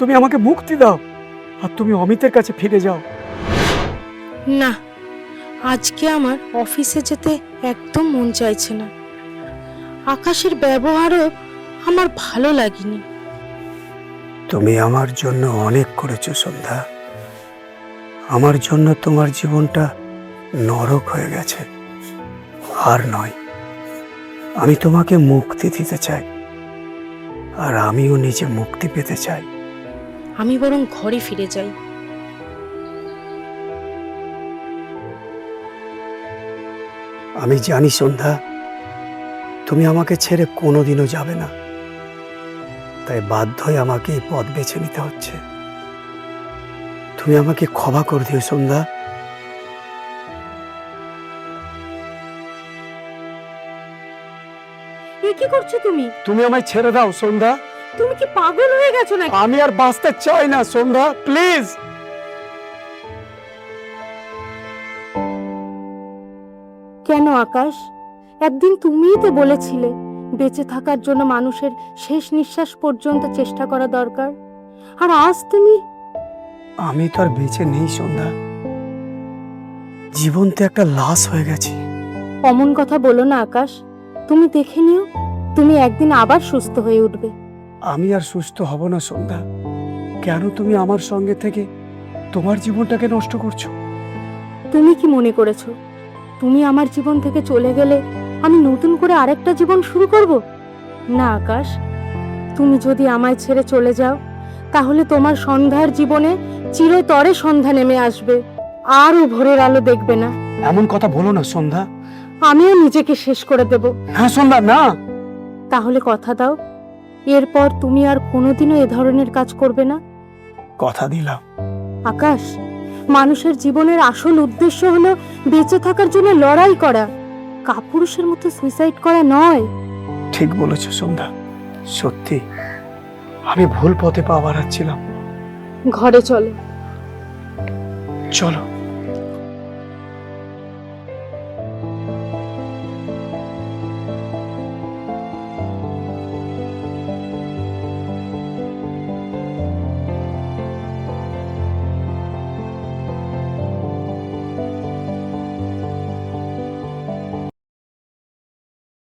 তুমি আমাকে মুক্তি দাও আর তুমি অমিতের কাছে ফিরে যাও। না, আজকে আমার অফিসে যেতে একদম মন চাইছে না। আকাশের ব্যবহারও আমার ভালো লাগেনি। তুমি আমার জন্য অনেক করেছো সন্ধ্যা। আমার জন্য তোমার জীবনটা নরক হয়ে গেছে। আর নয়, আমি তোমাকে মুক্তি দিতে চাই, আর আমিও নিজে মুক্তি পেতে চাই। আমি বরং ঘরে ফিরে যাই। আমি জানি সন্ধ্যা, তুমি আমাকে ছেড়ে কোনোদিনও যাবে না, তাই বাধ্যই আমাকে এই পথ বেছে নিতে হচ্ছে। তুমি আমাকে ক্ষমা করে দিও সন্ধ্যা। কি করছো তুমি? তুমি আমায় ছেড়ে দাও সন্ধ্যা। তুমি কি পাগল হয়ে গেছো নাকি? আমি আর বাঁচতে চাই না সন্ধ্যা, প্লিজ। কেন আকাশ? একদিন তুমিই তো বলেছিলে বেঁচে থাকার জন্য মানুষের শেষ নিঃশ্বাস পর্যন্ত চেষ্টা করা দরকার। আর আজ তুমি... আমি তো আর বেঁচে নেই সন্ধ্যা, জীবন তো একটা লাশ হয়ে গেছে। অমন কথা বলো না আকাশ। তুমি দেখে নিও, তুমি একদিন আবার সুস্থ হয়ে উঠবে। আমি আর সুস্থ হব না সন্ধ্যা। কেন তুমি আমার সঙ্গে থেকে তোমার জীবনটাকে নষ্ট করছো? তুমি কি মনে করেছো তুমি আমার জীবন থেকে চলে গেলে আমি নতুন করে আরেকটা জীবন শুরু করব? না আকাশ, তুমি যদি আমায় ছেড়ে চলে যাও তাহলে তোমার সন্ধ্যার জীবনে চিরতরে সন্ধ্যা নেমে আসবে, আরও ভোরের আলো দেখবে না। এমন কথা বলো না সন্ধ্যা। আমিও নিজেকে শেষ করে দেব। না সন্ধ্যা, না। তাহলে কথা দাও, এরপর তুমি আর কোনোদিনও এ ধরনের কাজ করবে না। কথা দিলাম। আকাশ, মানুষের জীবনের আসল উদ্দেশ্য হলো বেঁচে থাকার জন্য লড়াই করা, কাপুরুষের মতো সুইসাইড করা নয়। ঠিক বলেছো সন্ধ্যা, সত্যি আমি ভুল পথে পা বাড়াচ্ছিলাম। ঘরে চলো। চলো।